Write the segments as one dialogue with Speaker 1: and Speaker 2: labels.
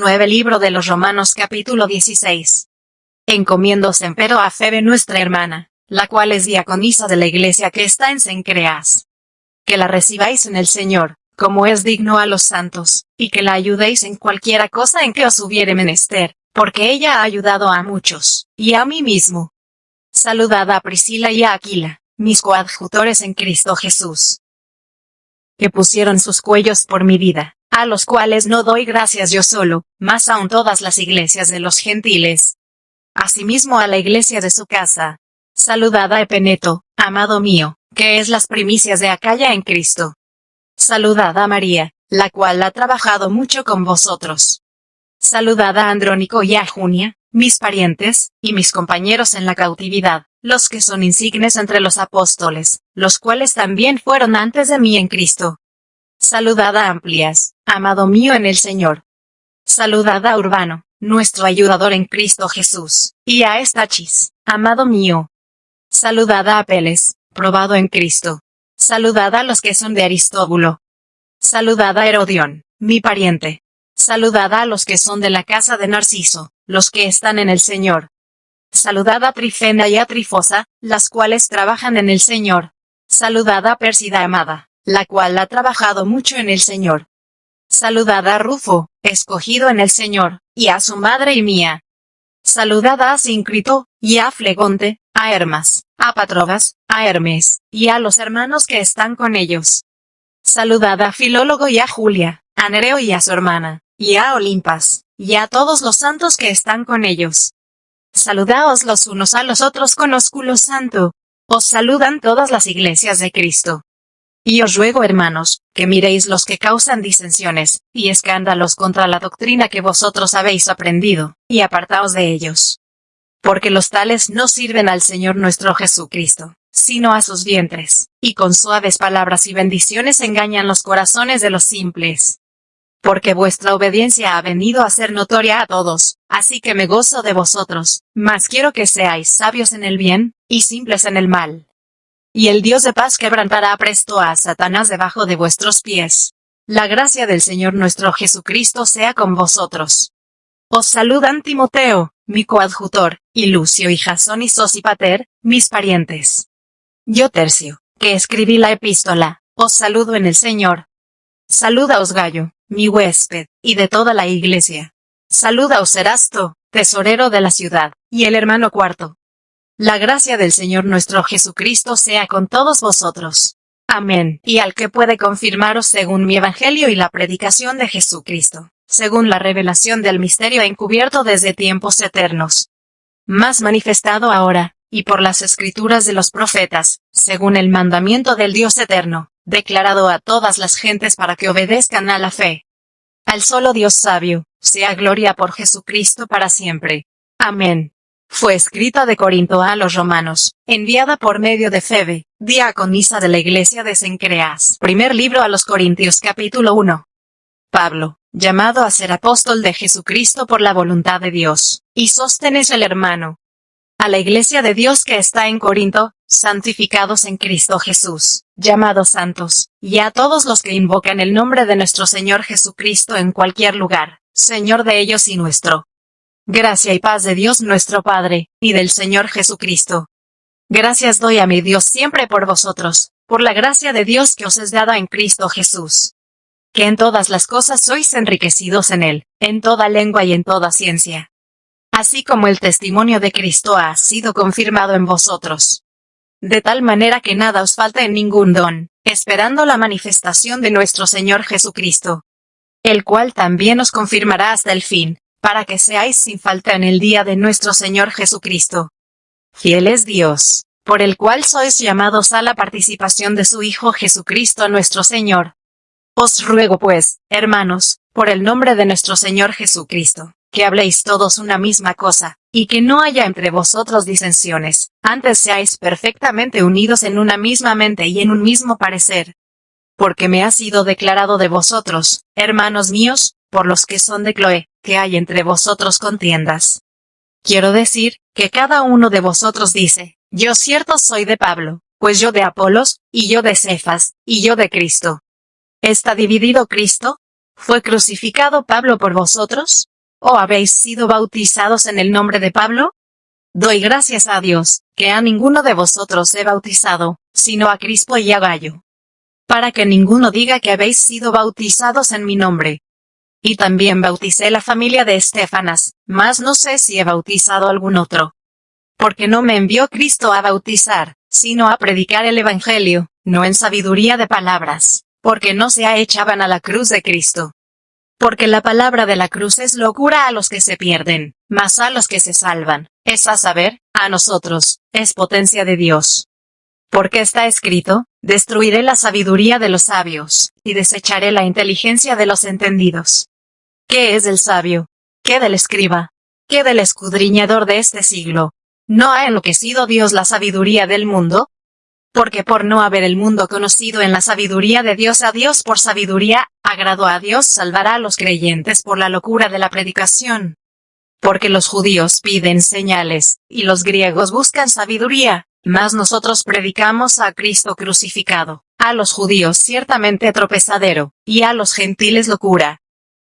Speaker 1: 9 Libro de los Romanos capítulo 16. Encomiéndose empero a Febe nuestra hermana, la cual es diaconisa de la iglesia que está en Cencreas. Que la recibáis en el Señor, como es digno a los santos, y que la ayudéis en cualquiera cosa en que os hubiere menester, porque ella ha ayudado a muchos, y a mí mismo. Saludad a Priscila y a Aquila, mis coadjutores en Cristo Jesús, que pusieron sus cuellos por mi vida, a los cuales no doy gracias yo solo, mas aun todas las iglesias de los gentiles. Asimismo a la iglesia de su casa. Saludad a Epeneto, amado mío, que es las primicias de Acaya en Cristo. Saludad a María, la cual ha trabajado mucho con vosotros. Saludad a Andrónico y a Junia, mis parientes, y mis compañeros en la cautividad, los que son insignes entre los apóstoles, los cuales también fueron antes de mí en Cristo. Saludad a Amplias, amado mío en el Señor. Saludad a Urbano, nuestro ayudador en Cristo Jesús, y a Estachis, amado mío. Saludad a Apeles, probado en Cristo. Saludad a los que son de Aristóbulo. Saludad a Herodión, mi pariente. Saludad a los que son de la casa de Narciso, los que están en el Señor. Saludad a Trifena y a Trifosa, las cuales trabajan en el Señor. Saludad a Pérsida amada, la cual ha trabajado mucho en el Señor. Saludad a Rufo, escogido en el Señor, y a su madre y mía. Saludad a Asíncrito, y a Flegonte, a Hermas, a Patrobas, a Hermes, y a los hermanos que están con ellos. Saludad a Filólogo y a Julia, a Nereo y a su hermana, y a Olimpas, y a todos los santos que están con ellos. Saludaos los unos a los otros con ósculo santo. Os saludan todas las iglesias de Cristo. Y os ruego, hermanos, que miréis los que causan disensiones, y escándalos contra la doctrina que vosotros habéis aprendido, y apartaos de ellos. Porque los tales no sirven al Señor nuestro Jesucristo, sino a sus vientres, y con suaves palabras y bendiciones engañan los corazones de los simples. Porque vuestra obediencia ha venido a ser notoria a todos, así que me gozo de vosotros, mas quiero que seáis sabios en el bien, y simples en el mal. Y el Dios de paz quebrantará presto a Satanás debajo de vuestros pies. La gracia del Señor nuestro Jesucristo sea con vosotros. Os saludan Timoteo, mi coadjutor, y Lucio y Jasón y Sosipater, mis parientes. Yo Tercio, que escribí la epístola, os saludo en el Señor. Saludaos Gallo, mi huésped, y de toda la iglesia. Saludaos Erasto, tesorero de la ciudad, y el hermano Cuarto. La gracia del Señor nuestro Jesucristo sea con todos vosotros. Amén. Y al que puede confirmaros según mi evangelio y la predicación de Jesucristo, según la revelación del misterio encubierto desde tiempos eternos, más manifestado ahora, y por las escrituras de los profetas, según el mandamiento del Dios eterno, declarado a todas las gentes para que obedezcan a la fe. Al solo Dios sabio, sea gloria por Jesucristo para siempre. Amén. Fue escrita de Corinto a los romanos, enviada por medio de Febe, diaconisa de la iglesia de Cencreas. Primer libro a los Corintios capítulo 1. Pablo, llamado a ser apóstol de Jesucristo por la voluntad de Dios, y Sóstenes el hermano. A la iglesia de Dios que está en Corinto, santificados en Cristo Jesús, llamados santos, y a todos los que invocan el nombre de nuestro Señor Jesucristo en cualquier lugar, Señor de ellos y nuestro. Gracia y paz de Dios nuestro Padre, y del Señor Jesucristo. Gracias doy a mi Dios siempre por vosotros, por la gracia de Dios que os es dada en Cristo Jesús. Que en todas las cosas sois enriquecidos en Él, en toda lengua y en toda ciencia. Así como el testimonio de Cristo ha sido confirmado en vosotros. De tal manera que nada os falte en ningún don, esperando la manifestación de nuestro Señor Jesucristo. El cual también os confirmará hasta el fin, para que seáis sin falta en el día de nuestro Señor Jesucristo. Fiel es Dios, por el cual sois llamados a la participación de su Hijo Jesucristo nuestro Señor. Os ruego pues, hermanos, por el nombre de nuestro Señor Jesucristo, que habléis todos una misma cosa, y que no haya entre vosotros disensiones, antes seáis perfectamente unidos en una misma mente y en un mismo parecer. Porque me ha sido declarado de vosotros, hermanos míos, por los que son de Cloé, que hay entre vosotros contiendas. Quiero decir, que cada uno de vosotros dice, yo cierto soy de Pablo, pues yo de Apolos, y yo de Cefas, y yo de Cristo. ¿Está dividido Cristo? ¿Fue crucificado Pablo por vosotros? ¿O habéis sido bautizados en el nombre de Pablo? Doy gracias a Dios, que a ninguno de vosotros he bautizado, sino a Crispo y a Gayo. Para que ninguno diga que habéis sido bautizados en mi nombre. Y también bauticé la familia de Estéfanas, mas no sé si he bautizado algún otro. Porque no me envió Cristo a bautizar, sino a predicar el Evangelio, no en sabiduría de palabras, porque no se echaban a la cruz de Cristo. Porque la palabra de la cruz es locura a los que se pierden, mas a los que se salvan, es a saber, a nosotros, es potencia de Dios. Porque está escrito, destruiré la sabiduría de los sabios, y desecharé la inteligencia de los entendidos. ¿Qué es del sabio? ¿Qué del escriba? ¿Qué del escudriñador de este siglo? ¿No ha enloquecido Dios la sabiduría del mundo? Porque por no haber el mundo conocido en la sabiduría de Dios a Dios por sabiduría, agradó a Dios salvar a los creyentes por la locura de la predicación. Porque los judíos piden señales, y los griegos buscan sabiduría, mas nosotros predicamos a Cristo crucificado, a los judíos ciertamente tropezadero, y a los gentiles locura.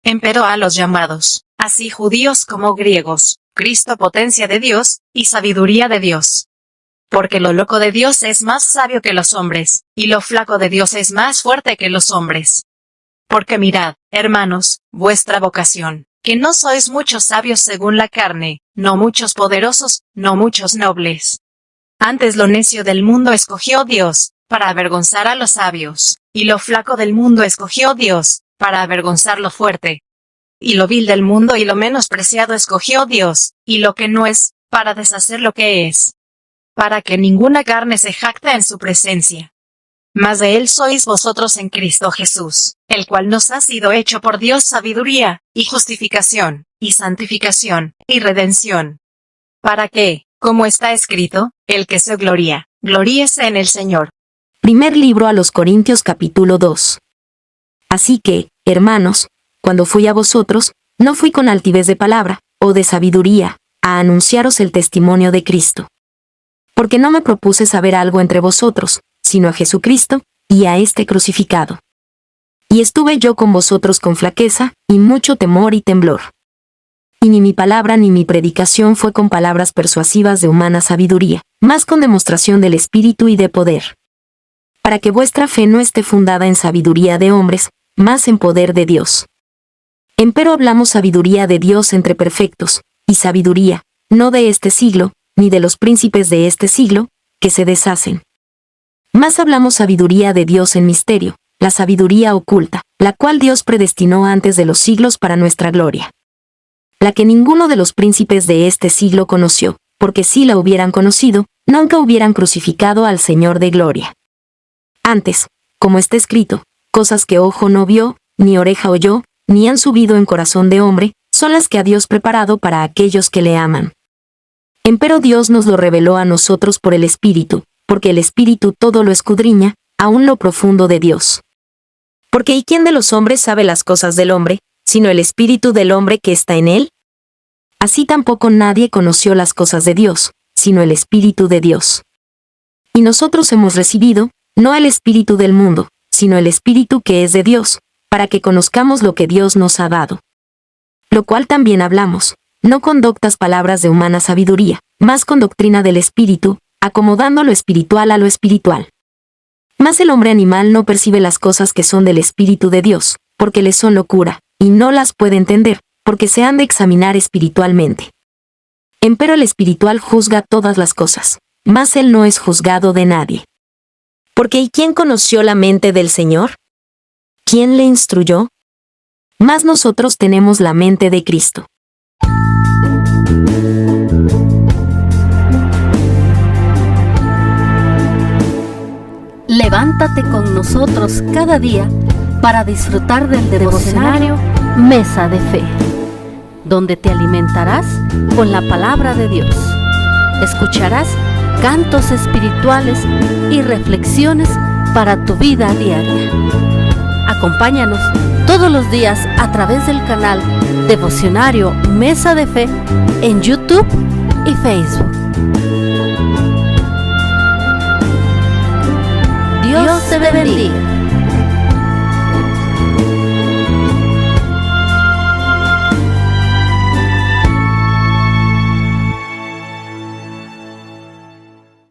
Speaker 1: Empero a los llamados, así judíos como griegos, Cristo potencia de Dios, y sabiduría de Dios. Porque lo loco de Dios es más sabio que los hombres, y lo flaco de Dios es más fuerte que los hombres. Porque mirad, hermanos, vuestra vocación, que no sois muchos sabios según la carne, no muchos poderosos, no muchos nobles. Antes lo necio del mundo escogió Dios, para avergonzar a los sabios, y lo flaco del mundo escogió Dios, para avergonzar lo fuerte. Y lo vil del mundo y lo menospreciado escogió Dios, y lo que no es, para deshacer lo que es. Para que ninguna carne se jacte en su presencia. Mas de él sois vosotros en Cristo Jesús, el cual nos ha sido hecho por Dios sabiduría, y justificación, y santificación, y redención. Para que, como está escrito, el que se gloría, gloríese en el Señor.
Speaker 2: Primer libro a los Corintios capítulo 2. Así que, hermanos, cuando fui a vosotros, no fui con altivez de palabra, o de sabiduría, a anunciaros el testimonio de Cristo. Porque no me propuse saber algo entre vosotros, sino a Jesucristo, y a este crucificado. Y estuve yo con vosotros con flaqueza, y mucho temor y temblor. Y ni mi palabra ni mi predicación fue con palabras persuasivas de humana sabiduría, mas con demostración del Espíritu y de poder. Para que vuestra fe no esté fundada en sabiduría de hombres, mas en poder de Dios. Empero hablamos sabiduría de Dios entre perfectos, y sabiduría, no de este siglo, ni de los príncipes de este siglo, que se deshacen. Mas hablamos sabiduría de Dios en misterio, la sabiduría oculta, la cual Dios predestinó antes de los siglos para nuestra gloria. La que ninguno de los príncipes de este siglo conoció, porque si la hubieran conocido, nunca hubieran crucificado al Señor de gloria. Antes, como está escrito, cosas que ojo no vio, ni oreja oyó, ni han subido en corazón de hombre, son las que ha Dios preparado para aquellos que le aman. Empero Dios nos lo reveló a nosotros por el Espíritu, porque el Espíritu todo lo escudriña, aun lo profundo de Dios. Porque ¿y quién de los hombres sabe las cosas del hombre, sino el Espíritu del hombre que está en él? Así tampoco nadie conoció las cosas de Dios, sino el Espíritu de Dios. Y nosotros hemos recibido, no el Espíritu del mundo, sino el Espíritu que es de Dios, para que conozcamos lo que Dios nos ha dado. Lo cual también hablamos, no con doctas palabras de humana sabiduría, mas con doctrina del Espíritu, acomodando lo espiritual a lo espiritual. Mas el hombre animal no percibe las cosas que son del Espíritu de Dios, porque le son locura, y no las puede entender, porque se han de examinar espiritualmente. Empero el espiritual juzga todas las cosas, mas él no es juzgado de nadie. Porque ¿y quién conoció la mente del Señor? ¿Quién le instruyó? Mas nosotros tenemos la mente de Cristo.
Speaker 3: Levántate con nosotros cada día para disfrutar del devocionario Mesa de Fe, donde te alimentarás con la palabra de Dios. Escucharás cantos espirituales y reflexiones para tu vida diaria. Acompáñanos todos los días a través del canal Devocionario Mesa de Fe en YouTube y Facebook. Dios te bendiga.